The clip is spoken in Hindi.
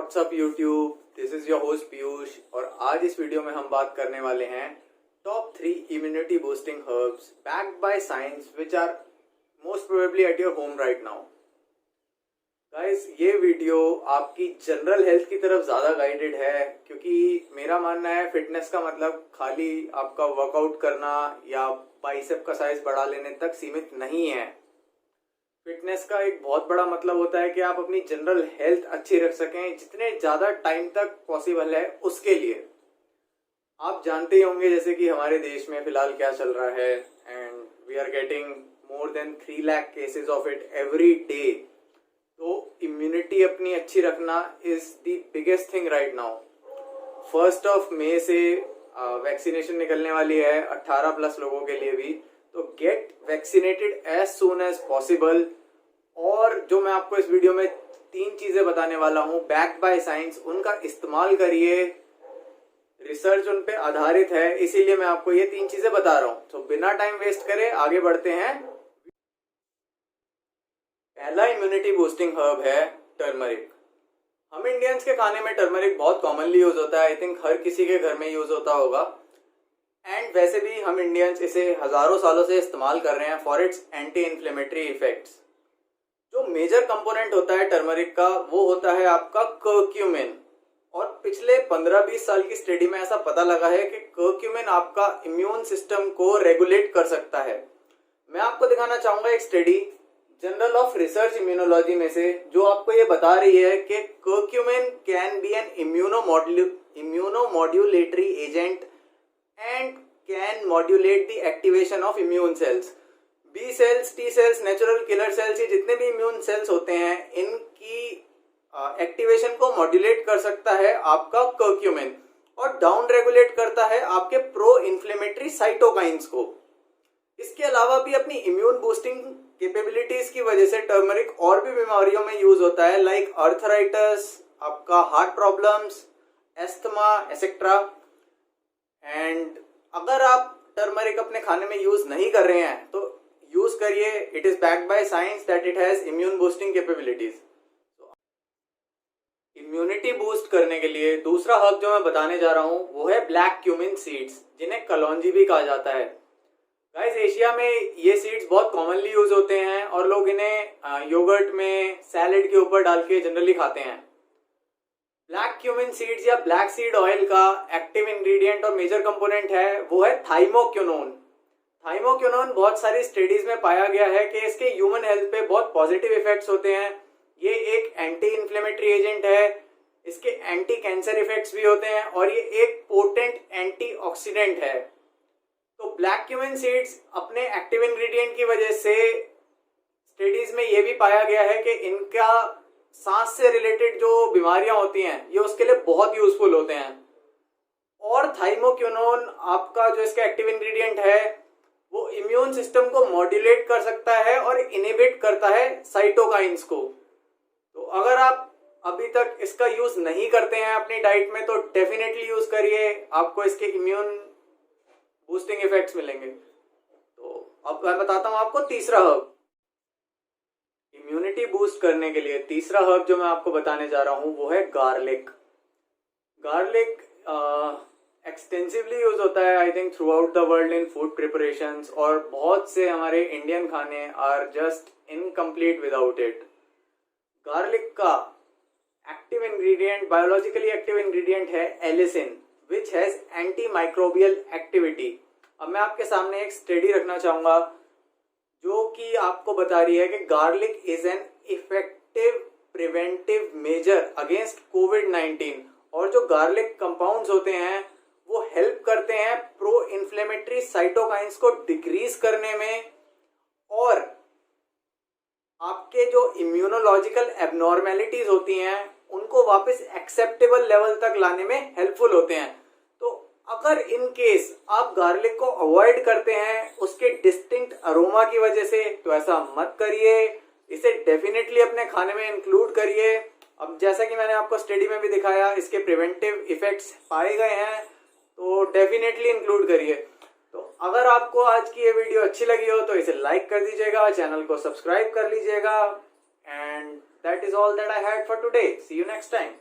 WhatsApp YouTube, this is your host Piyush. और आज इस वीडियो में हम बात करने वाले हैं top 3 immunity boosting herbs backed by science which are most probably at your home right now. Guys, ये वीडियो आपकी जनरल हेल्थ की तरफ ज्यादा गाइडेड है, क्योंकि मेरा मानना है फिटनेस का मतलब खाली आपका वर्कआउट करना या बाइसेप का साइज बढ़ा लेने तक सीमित नहीं है। फिटनेस का एक बहुत बड़ा मतलब होता है कि आप अपनी जनरल हेल्थ अच्छी रख सकें जितने ज्यादा टाइम तक पॉसिबल है उसके लिए। आप जानते ही होंगे जैसे कि हमारे देश में फिलहाल क्या चल रहा है, and we are getting more than 3 lakh cases of it every day. तो इम्यूनिटी अपनी अच्छी रखना is the biggest thing right now. 1 मई से वैक्सीनेशन निकलने वाली है 18+ लोगों के लिए भी, तो get vaccinated as soon as possible. और जो मैं आपको इस वीडियो में 3 चीजें बताने वाला हूं बैक्ड बाय साइंस, उनका इस्तेमाल करिए। रिसर्च उन पे आधारित है, इसीलिए मैं आपको ये 3 चीजें बता रहा हूं। तो बिना टाइम वेस्ट करे आगे बढ़ते हैं। पहला इम्यूनिटी बूस्टिंग हर्ब है टर्मरिक। हम इंडियंस के खाने में टर्मरिक बहुत कॉमनली यूज होता है। आई थिंक हर किसी के घर में यूज होता होगा। एंड वैसे भी हम इंडियंस इसे हजारों सालों से इस्तेमाल कर रहे हैं for its anti inflammatory effects. जो मेजर कंपोनेंट होता है टर्मरिक का वो होता है आपका कर्क्यूमिन। और पिछले 15-20 साल की स्टडी में ऐसा पता लगा है कि कर्क्यूमिन आपका इम्यून सिस्टम को रेगुलेट कर सकता है। मैं आपको दिखाना चाहूंगा एक study journal of research immunology में से, जो आपको ये बता रही है कि curcumin can be an immunomodulatory agent and can modulate the activation of immune cells. B cells, T cells, natural killer cells, ये जितने भी immune cells होते हैं इनकी एक्टिवेशन को मॉड्यूलेट कर सकता है आपका कर्क्यूमिन, और डाउन रेगुलेट करता है आपके प्रो इन्फ्लेमेटरी साइटोकाइंस को। इसके अलावा भी अपनी इम्यून बूस्टिंग कैपेबिलिटीज की वजह से टर्मरिक और भी बीमारियों में यूज होता है, लाइक अर्थराइटिस, आपका heart problems, asthma etcetera. And अगर आप टर्मरिक अपने खाने में यूज नहीं कर रहे हैं तो यूज करिए। It is backed by science that it has immune boosting capabilities. Immunity boost करने के लिए दूसरा हर्ब जो मैं बताने जा रहा हूं वो है ब्लैक क्यूमिन सीड्स, जिन्हें कलौंजी भी कहा जाता है। गाइस, एशिया में ये सीड्स बहुत कॉमनली यूज होते हैं और लोग इन्हें योगर्ट में, सैलेड के ऊपर डाल के जनरली खाते हैं। ब्लैक क्यूमिन सीड्स या ब्लैक सीड ऑयल का एक्टिव इंग्रेडिएंट और मेजर कंपोनेंट है वो है थाइमोक्विनोन। थाइमोक्विनोन बहुत सारी स्टडीज में पाया गया है कि इसके ह्यूमन हेल्थ पे बहुत पॉजिटिव इफेक्ट्स होते हैं। ये एक एंटी इन्फ्लेमेटरी एजेंट है, इसके एंटी कैंसर इफेक्ट्स भी होते हैं, और ये एक पोटेंट एंटीऑक्सीडेंट है। तो ब्लैक क्यूमिन सीड्स अपने एक्टिव इंग्रेडिएंट की वजह से स्टडीज में ये भी पाया गया है कि इनका सांस से रिलेटेड जो बीमारियां होती हैं ये उसके लिए बहुत यूजफुल होते हैं। और थाइमोक्विनोन आपका जो इसका एक्टिव इंग्रेडिएंट है वो इम्यून सिस्टम को मॉड्यूलेट कर सकता है और इनहिबिट करता है साइटोकाइंस को। तो अगर आप अभी तक इसका यूज नहीं करते हैं अपनी डाइट में तो डेफिनेटली यूज करिए, आपको इसके इम्यून बूस्टिंग इफेक्ट्स मिलेंगे। तो अब मैं बताता हूं आपको तीसरा हर्ब। इम्यूनिटी बूस्ट करने के लिए तीसरा हर्ब जो मैं आपको बताने जा रहा हूं वो है गार्लिक। गार्लिक एक्सटेंसिवली यूज होता है I think throughout the world in food preparations, और बहुत से हमारे इंडियन खाने are just incomplete without it. Garlic का active ingredient, biologically active ingredient है allicin, which has antimicrobial activity. अब मैं आपके सामने एक स्टडी रखना चाहूंगा जो कि आपको बता रही है कि garlic is an effective preventive measure against कोविड-19। और जो गार्लिक कंपाउंड्स होते हैं वो हेल्प करते हैं प्रो इन्फ्लेमेटरी साइटोकाइंस को डिक्रीज करने में, और आपके जो इम्यूनोलॉजिकल एबनॉर्मेलिटीज होती हैं उनको वापस एक्सेप्टेबल लेवल तक लाने में हेल्पफुल होते हैं। तो अगर इन केस आप गार्लिक को अवॉइड करते हैं उसके डिस्टिंक्ट अरोमा की वजह से, तो ऐसा मत करिए। इसे डेफिनेटली अपने खाने में इंक्लूड करिए। अब जैसा कि मैंने आपको स्टडी में भी दिखाया, इसके प्रिवेंटिव इफेक्ट्स पाए गए हैं, तो डेफिनेटली इंक्लूड करिए। तो अगर आपको आज की ये वीडियो अच्छी लगी हो तो इसे लाइक कर दीजिएगा, चैनल को सब्सक्राइब कर लीजिएगा। And that is all that I had for today. See you next time.